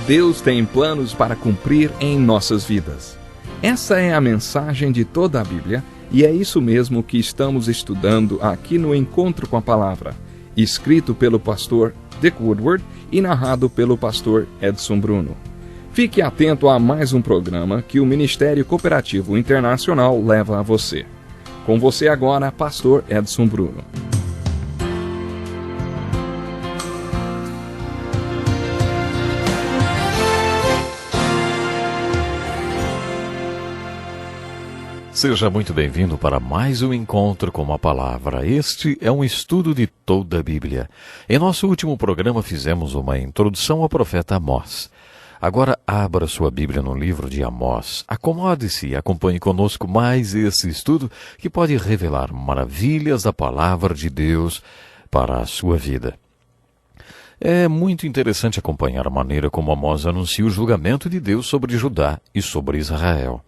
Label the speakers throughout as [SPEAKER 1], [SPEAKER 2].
[SPEAKER 1] Deus tem planos para cumprir em nossas vidas. Essa é a mensagem de toda a Bíblia e é isso mesmo que estamos estudando aqui no Encontro com a Palavra, escrito pelo pastor Dick Woodward e narrado pelo pastor Edson Bruno. Fique atento a mais um programa que o Ministério Cooperativo Internacional leva a você. Com você agora, pastor Edson Bruno.
[SPEAKER 2] Seja muito bem-vindo para mais um Encontro com a Palavra. Este é um estudo de toda a Bíblia. Em nosso último programa fizemos uma introdução ao profeta Amós. Agora abra sua Bíblia no livro de Amós. Acomode-se e acompanhe conosco mais esse estudo que pode revelar maravilhas da Palavra de Deus para a sua vida. É muito interessante acompanhar a maneira como Amós anuncia o julgamento de Deus sobre Judá e sobre Israel.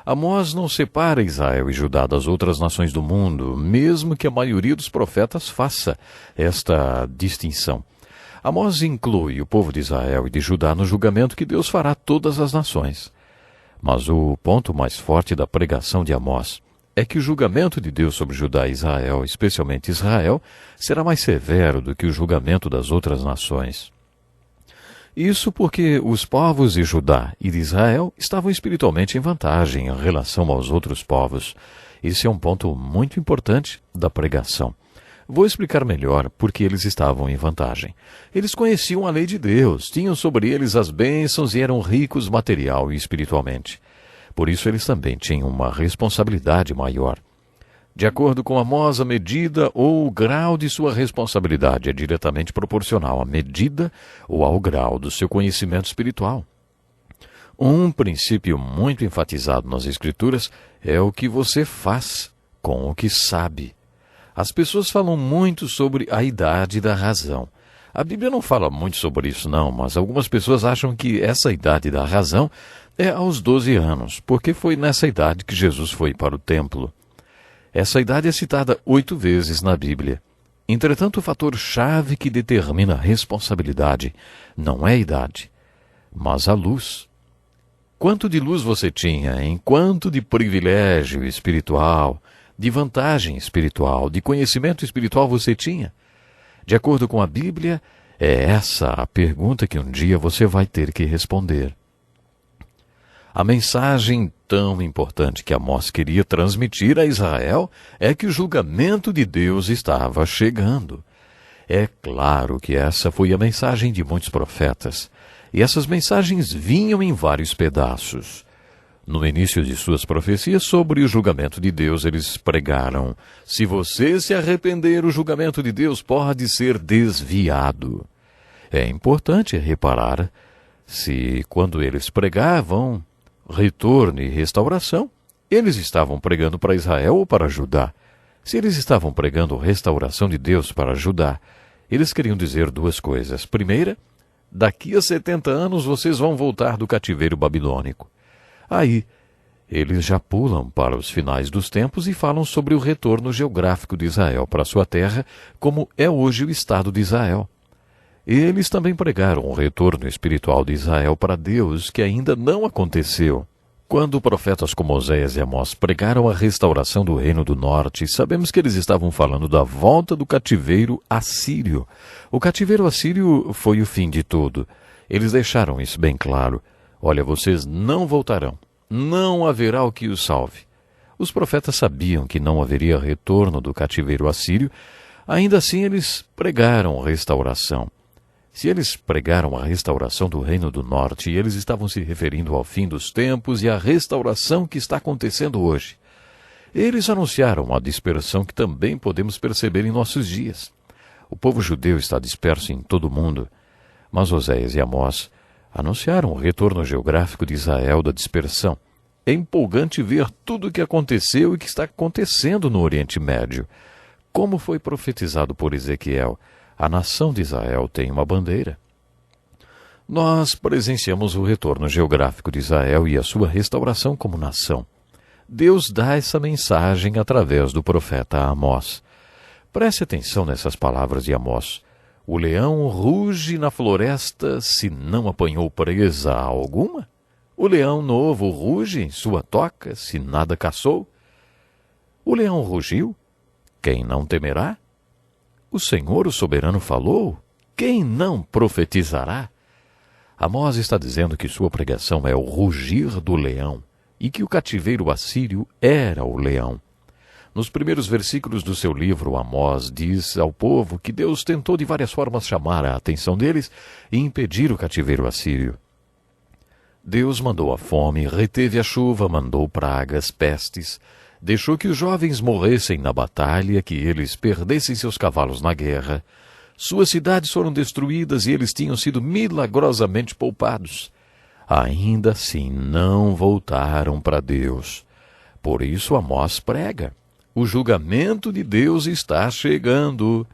[SPEAKER 2] Amós não separa Israel e Judá das outras nações do mundo, mesmo que a maioria dos profetas faça esta distinção. Amós inclui o povo de Israel e de Judá no julgamento que Deus fará a todas as nações. Mas o ponto mais forte da pregação de Amós é que o julgamento de Deus sobre Judá e Israel, especialmente Israel, será mais severo do que o julgamento das outras nações. Isso porque os povos de Judá e de Israel estavam espiritualmente em vantagem em relação aos outros povos. Esse é um ponto muito importante da pregação. Vou explicar melhor por que eles estavam em vantagem. Eles conheciam a lei de Deus, tinham sobre eles as bênçãos e eram ricos material e espiritualmente. Por isso eles também tinham uma responsabilidade maior. De acordo com Amós, a medida ou o grau de sua responsabilidade é diretamente proporcional à medida ou ao grau do seu conhecimento espiritual. Um princípio muito enfatizado nas Escrituras é o que você faz com o que sabe. As pessoas falam muito sobre a idade da razão. A Bíblia não fala muito sobre isso não, mas algumas pessoas acham que essa idade da razão é aos 12 anos, porque foi nessa idade que Jesus foi para o templo. Essa idade é citada 8 vezes na Bíblia. Entretanto, o fator-chave que determina a responsabilidade não é a idade, mas a luz. Quanto de luz você tinha, em quanto de privilégio espiritual, de vantagem espiritual, de conhecimento espiritual você tinha? De acordo com a Bíblia, é essa a pergunta que um dia você vai ter que responder. A mensagem tão importante que Amós queria transmitir a Israel é que o julgamento de Deus estava chegando. É claro que essa foi a mensagem de muitos profetas, e essas mensagens vinham em vários pedaços. No início de suas profecias sobre o julgamento de Deus, eles pregaram: se você se arrepender, o julgamento de Deus pode ser desviado. É importante reparar se, quando eles pregavam retorno e restauração, eles estavam pregando para Israel ou para Judá. Se eles estavam pregando restauração de Deus para Judá, eles queriam dizer duas coisas. Primeira, daqui a 70 anos vocês vão voltar do cativeiro babilônico. Aí, eles já pulam para os finais dos tempos e falam sobre o retorno geográfico de Israel para sua terra, como é hoje o Estado de Israel. Eles também pregaram o retorno espiritual de Israel para Deus, que ainda não aconteceu. Quando profetas como Oséias e Amós pregaram a restauração do Reino do Norte, sabemos que eles estavam falando da volta do cativeiro assírio. O cativeiro assírio foi o fim de tudo. Eles deixaram isso bem claro. Olha, vocês não voltarão. Não haverá o que os salve. Os profetas sabiam que não haveria retorno do cativeiro assírio. Ainda assim, eles pregaram restauração. Se eles pregaram a restauração do Reino do Norte, eles estavam se referindo ao fim dos tempos e à restauração que está acontecendo hoje. Eles anunciaram a dispersão que também podemos perceber em nossos dias. O povo judeu está disperso em todo o mundo, mas Oséias e Amós anunciaram o retorno geográfico de Israel da dispersão. É empolgante ver tudo o que aconteceu e que está acontecendo no Oriente Médio. Como foi profetizado por Ezequiel, a nação de Israel tem uma bandeira. Nós presenciamos o retorno geográfico de Israel e a sua restauração como nação. Deus dá essa mensagem através do profeta Amós. Preste atenção nessas palavras de Amós. O leão ruge na floresta se não apanhou presa alguma? O leão novo ruge em sua toca se nada caçou? O leão rugiu? Quem não temerá? O Senhor, o soberano, falou? Quem não profetizará? Amós está dizendo que sua pregação é o rugir do leão e que o cativeiro assírio era o leão. Nos primeiros versículos do seu livro, Amós diz ao povo que Deus tentou de várias formas chamar a atenção deles e impedir o cativeiro assírio. Deus mandou a fome, reteve a chuva, mandou pragas, pestes, deixou que os jovens morressem na batalha, que eles perdessem seus cavalos na guerra. Suas cidades foram destruídas e eles tinham sido milagrosamente poupados. Ainda assim não voltaram para Deus. Por isso Amós prega: o julgamento de Deus está chegando.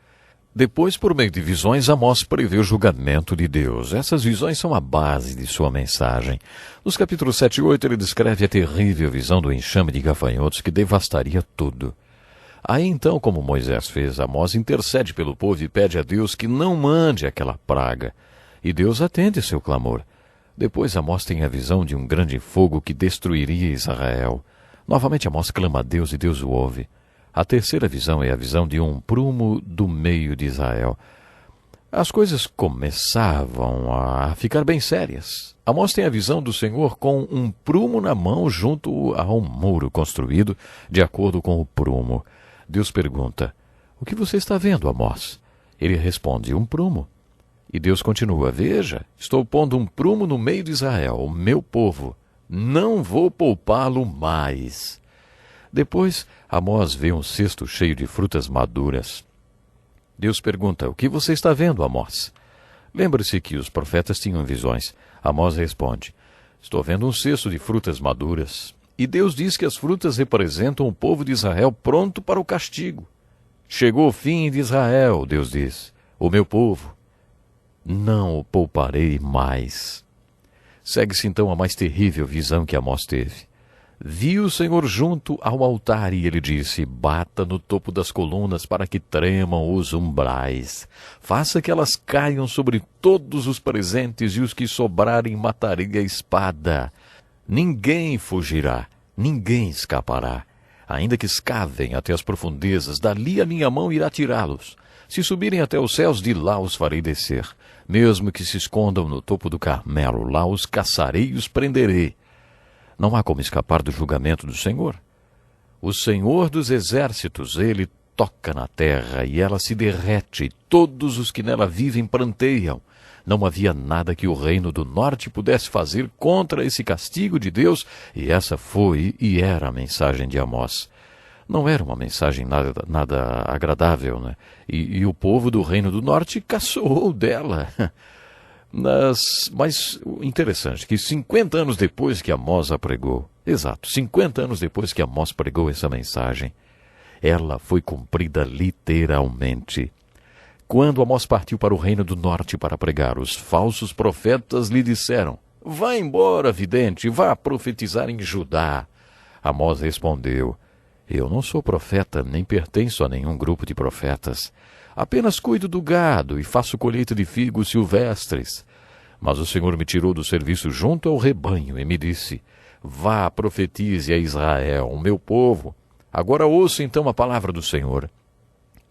[SPEAKER 2] Depois, por meio de visões, Amós prevê o julgamento de Deus. Essas visões são a base de sua mensagem. Nos capítulos 7 e 8, ele descreve a terrível visão do enxame de gafanhotos que devastaria tudo. Aí então, como Moisés fez, Amós intercede pelo povo e pede a Deus que não mande aquela praga. E Deus atende seu clamor. Depois Amós tem a visão de um grande fogo que destruiria Israel. Novamente Amós clama a Deus e Deus o ouve. A terceira visão é a visão de um prumo do meio de Israel. As coisas começavam a ficar bem sérias. Amós tem a visão do Senhor com um prumo na mão junto a um muro construído de acordo com o prumo. Deus pergunta: o que você está vendo, Amós? Ele responde: um prumo. E Deus continua: veja, estou pondo um prumo no meio de Israel, o meu povo. Não vou poupá-lo mais. Depois, Amós vê um cesto cheio de frutas maduras. Deus pergunta: o que você está vendo, Amós? Lembre-se que os profetas tinham visões. Amós responde: estou vendo um cesto de frutas maduras. E Deus diz que as frutas representam o povo de Israel pronto para o castigo. Chegou o fim de Israel, Deus diz, o meu povo. Não o pouparei mais. Segue-se então a mais terrível visão que Amós teve. Viu o Senhor junto ao altar e ele disse: bata no topo das colunas para que tremam os umbrais. Faça que elas caiam sobre todos os presentes e os que sobrarem matarei a espada. Ninguém fugirá, ninguém escapará. Ainda que escavem até as profundezas, dali a minha mão irá tirá-los. Se subirem até os céus, de lá os farei descer. Mesmo que se escondam no topo do Carmelo, lá os caçarei e os prenderei. Não há como escapar do julgamento do Senhor. O Senhor dos exércitos, ele toca na terra e ela se derrete, e todos os que nela vivem pranteiam. Não havia nada que o reino do norte pudesse fazer contra esse castigo de Deus, e essa foi e era a mensagem de Amós. Não era uma mensagem nada agradável, né? E o povo do reino do norte caçoou dela. Mas interessante que 50 anos depois que Amós a pregou, 50 anos depois que Amós pregou essa mensagem, ela foi cumprida literalmente. Quando Amós partiu para o reino do norte para pregar, os falsos profetas lhe disseram: vá embora, vidente, vá profetizar em Judá. Amós respondeu: eu não sou profeta, nem pertenço a nenhum grupo de profetas. Apenas cuido do gado e faço colheita de figos silvestres. Mas o Senhor me tirou do serviço junto ao rebanho e me disse: vá, profetize a Israel, o meu povo. Agora ouça então a palavra do Senhor.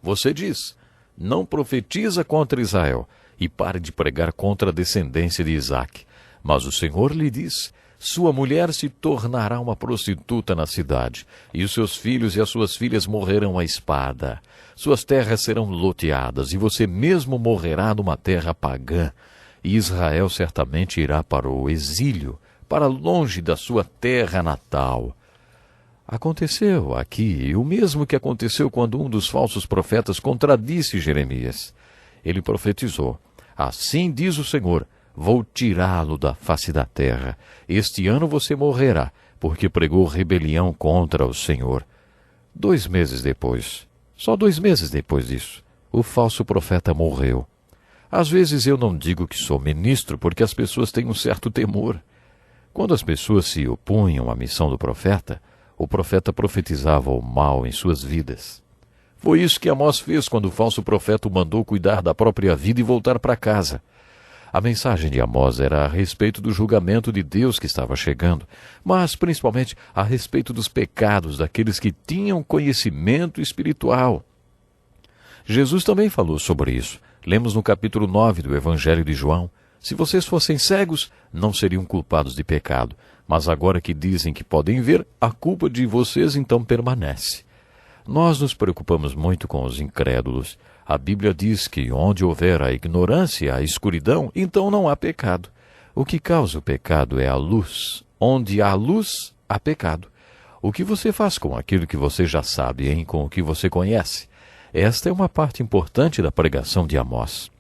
[SPEAKER 2] Você diz: não profetiza contra Israel e pare de pregar contra a descendência de Isaque. Mas o Senhor lhe diz: sua mulher se tornará uma prostituta na cidade, e os seus filhos e as suas filhas morrerão à espada. Suas terras serão loteadas, e você mesmo morrerá numa terra pagã. E Israel certamente irá para o exílio, para longe da sua terra natal. Aconteceu aqui o mesmo que aconteceu quando um dos falsos profetas contradisse Jeremias. Ele profetizou: assim diz o Senhor, vou tirá-lo da face da terra. Este ano você morrerá, porque pregou rebelião contra o Senhor. 2 meses depois, só 2 meses depois disso, o falso profeta morreu. Às vezes eu não digo que sou ministro porque as pessoas têm um certo temor. Quando as pessoas se opunham à missão do profeta, o profeta profetizava o mal em suas vidas. Foi isso que Amós fez quando o falso profeta o mandou cuidar da própria vida e voltar para casa. A mensagem de Amós era a respeito do julgamento de Deus que estava chegando, mas principalmente a respeito dos pecados daqueles que tinham conhecimento espiritual. Jesus também falou sobre isso. Lemos no capítulo 9 do Evangelho de João: se vocês fossem cegos, não seriam culpados de pecado, mas agora que dizem que podem ver, a culpa de vocês então permanece. Nós nos preocupamos muito com os incrédulos. A Bíblia diz que onde houver a ignorância, a escuridão, então não há pecado. O que causa o pecado é a luz. Onde há luz, há pecado. O que você faz com aquilo que você já sabe, hein? Com o que você conhece? Esta é uma parte importante da pregação de Amós.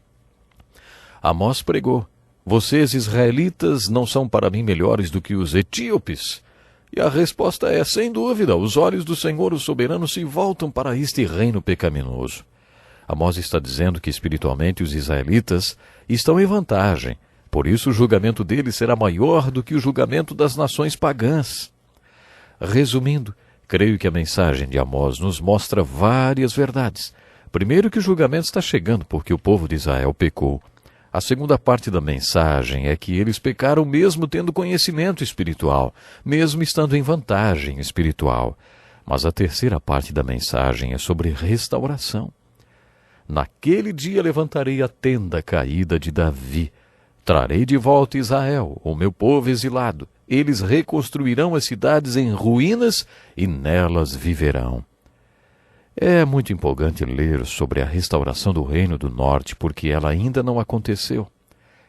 [SPEAKER 2] Amós pregou: vocês, israelitas, não são para mim melhores do que os etíopes? E a resposta é, sem dúvida, os olhos do Senhor, o soberano, se voltam para este reino pecaminoso. Amós está dizendo que espiritualmente os israelitas estão em vantagem, por isso o julgamento deles será maior do que o julgamento das nações pagãs. Resumindo, creio que a mensagem de Amós nos mostra várias verdades. Primeiro, que o julgamento está chegando porque o povo de Israel pecou. A segunda parte da mensagem é que eles pecaram mesmo tendo conhecimento espiritual, mesmo estando em vantagem espiritual. Mas a terceira parte da mensagem é sobre restauração. Naquele dia levantarei a tenda caída de Davi. Trarei de volta Israel, o meu povo exilado. Eles reconstruirão as cidades em ruínas e nelas viverão. É muito empolgante ler sobre a restauração do Reino do Norte, porque ela ainda não aconteceu.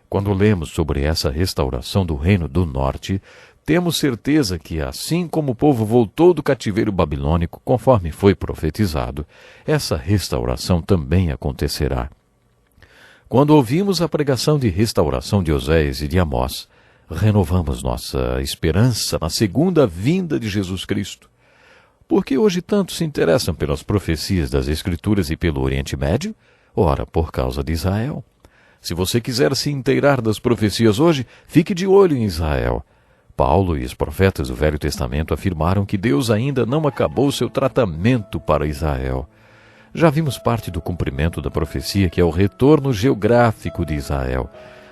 [SPEAKER 2] Quando lemos sobre essa restauração do Reino do Norte, temos certeza que, assim como o povo voltou do cativeiro babilônico, conforme foi profetizado, essa restauração também acontecerá. Quando ouvimos a pregação de restauração de Oséias e de Amós, renovamos nossa esperança na segunda vinda de Jesus Cristo. Por que hoje tantos se interessam pelas profecias das Escrituras e pelo Oriente Médio? Ora, por causa de Israel. Se você quiser se inteirar das profecias hoje, fique de olho em Israel. Paulo e os profetas do Velho Testamento afirmaram que Deus ainda não acabou seu tratamento para Israel. Já vimos parte do cumprimento da profecia, que é o retorno geográfico de Israel.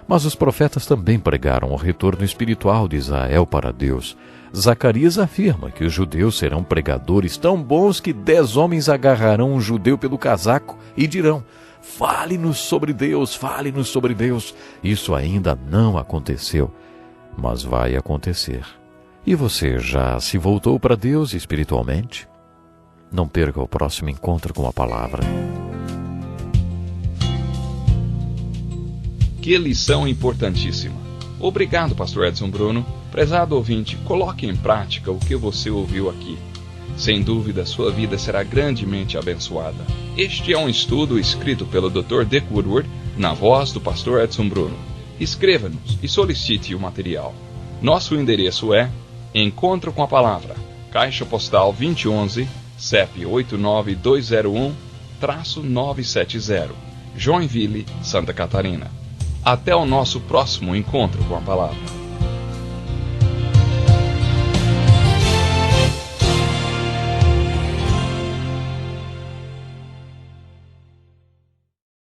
[SPEAKER 2] Mas os profetas também pregaram o retorno espiritual de Israel para Deus. Zacarias afirma que os judeus serão pregadores tão bons que 10 homens agarrarão um judeu pelo casaco e dirão: fale-nos sobre Deus, fale-nos sobre Deus. Isso ainda não aconteceu, mas vai acontecer. E você já se voltou para Deus espiritualmente? Não perca o próximo encontro com a palavra.
[SPEAKER 1] Que lição importantíssima! Obrigado, pastor Edson Bruno. Prezado ouvinte, coloque em prática o que você ouviu aqui. Sem dúvida, sua vida será grandemente abençoada. Este é um estudo escrito pelo Dr. Dick Woodward, na voz do pastor Edson Bruno. Escreva-nos e solicite o material. Nosso endereço é Encontro com a Palavra, Caixa Postal 2011, CEP 89201-970, Joinville, Santa Catarina. Até o nosso próximo encontro com a Palavra.